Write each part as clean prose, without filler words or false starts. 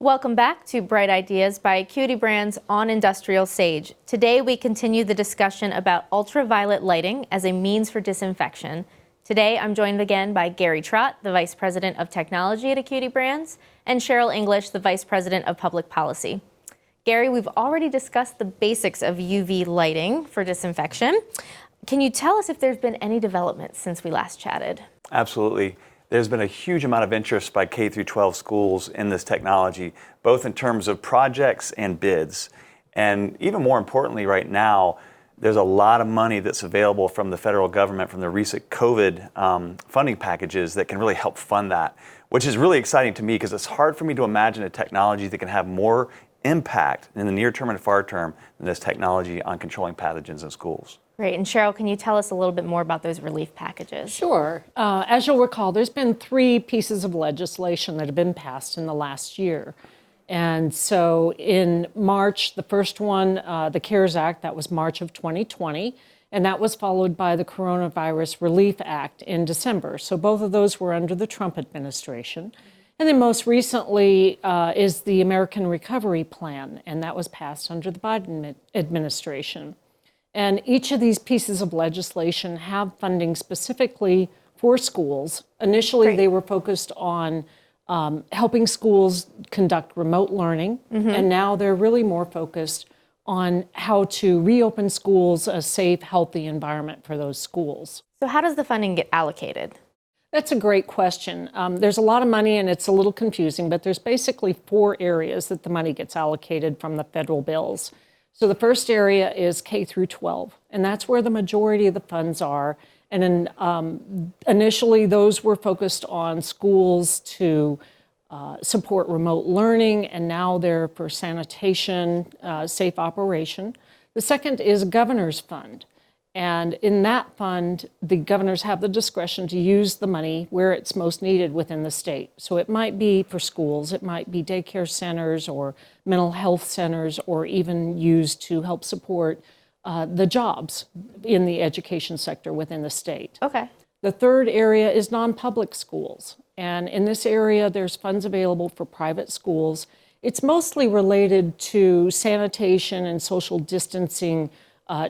Welcome back to Bright Ideas by Acuity Brands on Industrial Sage. Today we continue the discussion about ultraviolet lighting as a means for disinfection. Today I'm joined again by Gary Trott, the Vice President of Technology at Acuity Brands, and Cheryl English, the Vice President of Public Policy. Gary, we've already discussed the basics of UV lighting for disinfection. Can you tell us if there's been any developments since we last chatted? Absolutely. There's been a huge amount of interest by K through 12 schools in this technology, both in terms of projects and bids. And even more importantly right now, there's a lot of money that's available from the federal government from the recent COVID funding packages that can really help fund that, which is really exciting to me because it's hard for me to imagine a technology that can have more impact in the near term and far term than this technology on controlling pathogens in schools. Great. And Cheryl, can you tell us a little bit more about those relief packages? Sure. As you'll recall, there's been 3 pieces of legislation that have been passed in the last year. And so in March, the first one, the CARES Act, that was March of 2020, and that was followed by the Coronavirus Relief Act in December. So both of those were under the Trump administration. And then most recently is the American Recovery Plan, and that was passed under the Biden administration. And each of these pieces of legislation have funding specifically for schools. Initially, Great. They were focused on helping schools conduct remote learning, and now they're really more focused on how to reopen schools, a safe, healthy environment for those schools. So how does the funding get allocated? That's a great question. There's a lot of money and it's a little confusing, but there's basically 4 areas that the money gets allocated from the federal bills. So the first area is K through 12, and that's where the majority of the funds are. And initially, those were focused on schools to support remote learning, and now they're for sanitation, safe operation. The second is a governor's fund. And in that fund, the governors have the discretion to use the money where it's most needed within the state. So it might be for schools, it might be daycare centers or mental health centers, or even used to help support the jobs in the education sector within the state. Okay. The third area is non-public schools. And in this area, there's funds available for private schools. It's mostly related to sanitation and social distancing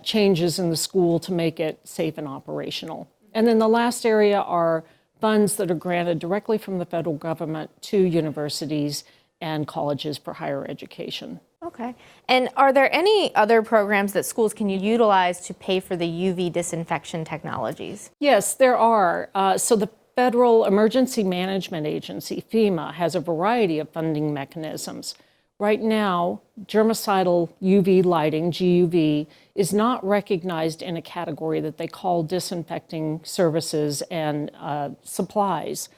changes in the school to make it safe and operational. And then the last area are funds that are granted directly from the federal government to universities and colleges for higher education. Okay. And are there any other programs that schools can utilize to pay for the UV disinfection technologies? Yes, there are. So the Federal Emergency Management Agency, FEMA, has a variety of funding mechanisms. Right now, germicidal UV lighting, GUV, is not recognized in a category that they call disinfecting services and supplies.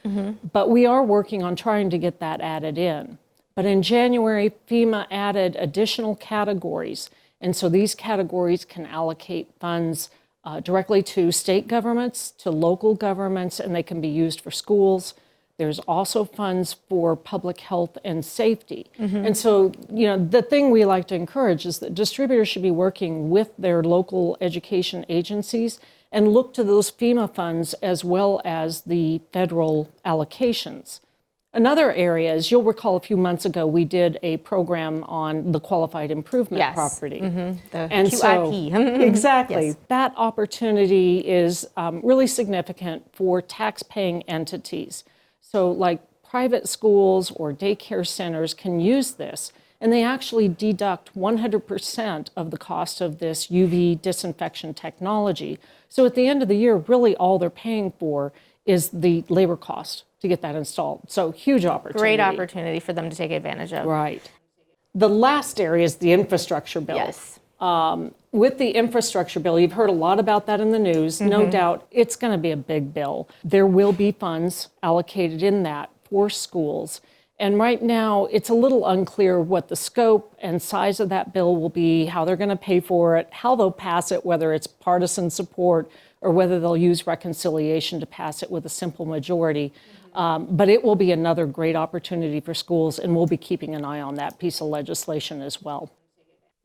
But we are working on trying to get that added in. But in January, FEMA added additional categories. And so these categories can allocate funds directly to state governments, to local governments, and they can be used for schools. There's also funds for public health and safety. And so, the thing we like to encourage is that distributors should be working with their local education agencies and look to those FEMA funds as well as the federal allocations. Another area is, you'll recall a few months ago, we did a program on the qualified improvement property. The And QIP. so, exactly. Yes. That opportunity is really significant for tax-paying entities. So like private schools or daycare centers can use this, and they actually deduct 100% of the cost of this UV disinfection technology. So at the end of the year, really all they're paying for is the labor cost to get that installed. So huge opportunity. Great opportunity for them to take advantage of. Right. The last area is the infrastructure bill. Yes. With the infrastructure bill, you've heard a lot about that in the news. No doubt it's going to be a big bill. There will be funds allocated in that for schools. And right now, it's a little unclear what the scope and size of that bill will be, how they're going to pay for it, how they'll pass it, whether it's partisan support or whether they'll use reconciliation to pass it with a simple majority. But it will be another great opportunity for schools, and we'll be keeping an eye on that piece of legislation as well.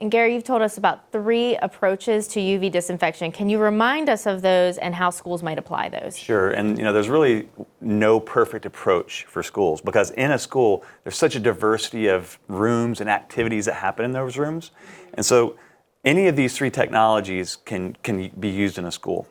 And Gary, you've told us about 3 approaches to UV disinfection. Can you remind us of those and how schools might apply those? Sure, and there's really no perfect approach for schools because in a school, there's such a diversity of rooms and activities that happen in those rooms. And so any of these 3 technologies can be used in a school.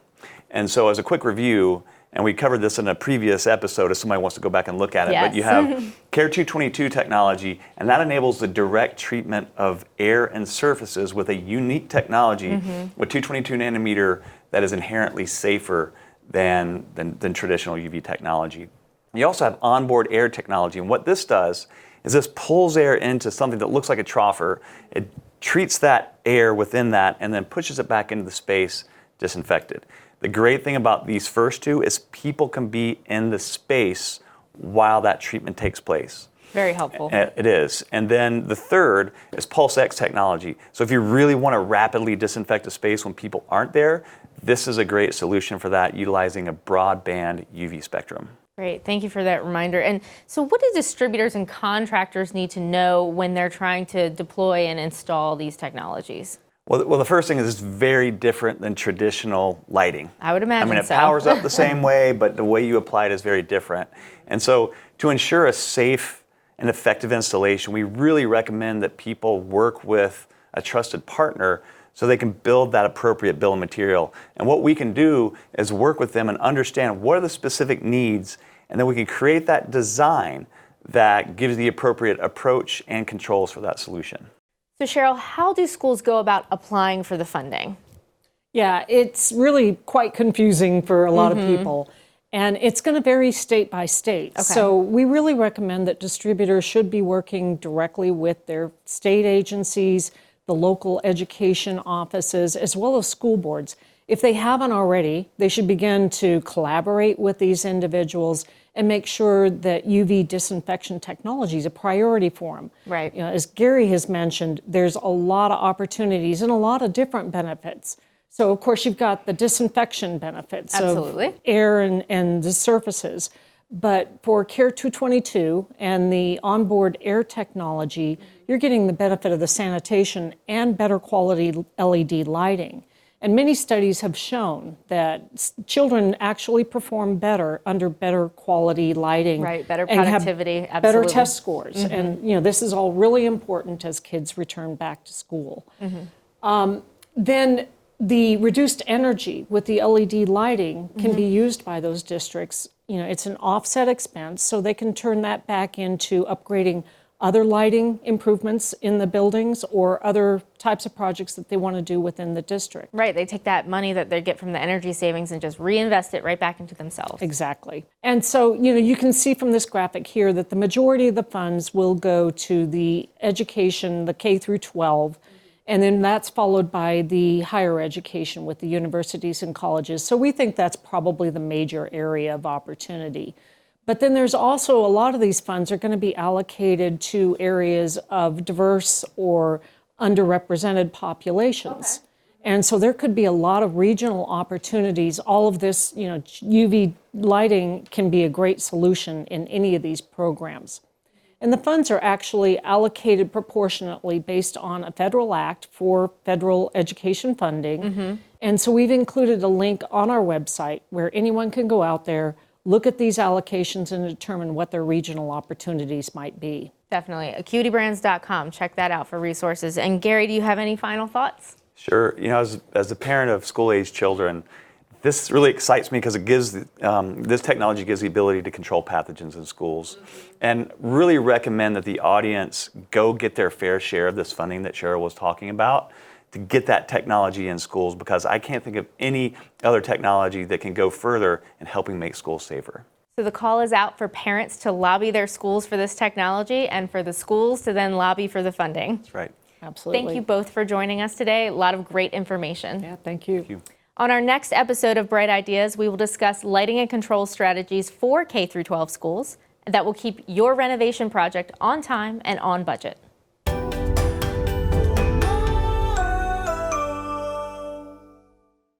And so as a quick review, and we covered this in a previous episode if somebody wants to go back and look at it, Yes. but you have CARE 222 technology, and that enables the direct treatment of air and surfaces with a unique technology with 222 nanometer that is inherently safer than traditional UV technology. You also have onboard air technology, and what this does is this pulls air into something that looks like a troffer. It treats that air within that and then pushes it back into the space disinfected. The great thing about these first 2 is people can be in the space while that treatment takes place. Very helpful. It is. And then the third is PulseX technology. So if you really want to rapidly disinfect a space when people aren't there, this is a great solution for that, utilizing a broadband UV spectrum. Great, thank you for that reminder. And so what do distributors and contractors need to know when they're trying to deploy and install these technologies? Well, the first thing is it's very different than traditional lighting. I would imagine I mean, it so. powers up the same way, but the way you apply it is very different. And so to ensure a safe and effective installation, we really recommend that people work with a trusted partner so they can build that appropriate bill of material. And what we can do is work with them and understand what are the specific needs, and then we can create that design that gives the appropriate approach and controls for that solution. So Cheryl, how do schools go about applying for the funding? Yeah, it's really quite confusing for a lot of people. And it's going to vary state by state. Okay. So we really recommend that distributors should be working directly with their state agencies, the local education offices, as well as school boards. If they haven't already, they should begin to collaborate with these individuals and make sure that UV disinfection technology is a priority for them. Right. You know, as Gary has mentioned, there's a lot of opportunities and a lot of different benefits. So, of course, you've got the disinfection benefits Absolutely. of air and the surfaces. But for CARE 222 and the onboard air technology, you're getting the benefit of the sanitation and better quality LED lighting. And many studies have shown that children actually perform better under better quality lighting. Right, better and have productivity, better absolutely. test scores. And this is all really important as kids return back to school. Then the reduced energy with the LED lighting can be used by those districts. It's an offset expense, so they can turn that back into upgrading other lighting improvements in the buildings or other types of projects that they want to do within the district. Right, they take that money that they get from the energy savings and just reinvest it right back into themselves. Exactly. And so, you can see from this graphic here that the majority of the funds will go to the education, the K through 12, and then that's followed by the higher education with the universities and colleges. So we think that's probably the major area of opportunity. But then there's also a lot of these funds are going to be allocated to areas of diverse or underrepresented populations. And so there could be a lot of regional opportunities. All of this, UV lighting can be a great solution in any of these programs. And the funds are actually allocated proportionately based on a federal act for federal education funding. And so we've included a link on our website where anyone can go out there, look at these allocations and determine what their regional opportunities might be. Definitely. AcuityBrands.com. Check that out for resources. And Gary, do you have any final thoughts? Sure. As a parent of school-age children, this really excites me because it gives this technology gives the ability to control pathogens in schools, and really recommend that the audience go get their fair share of this funding that Cheryl was talking about to get that technology in schools, because I can't think of any other technology that can go further in helping make schools safer. So the call is out for parents to lobby their schools for this technology and for the schools to then lobby for the funding. That's right. Absolutely. Thank you both for joining us today. A lot of great information. Yeah, thank you. Thank you. On our next episode of Bright Ideas, we will discuss lighting and control strategies for K through 12 schools that will keep your renovation project on time and on budget.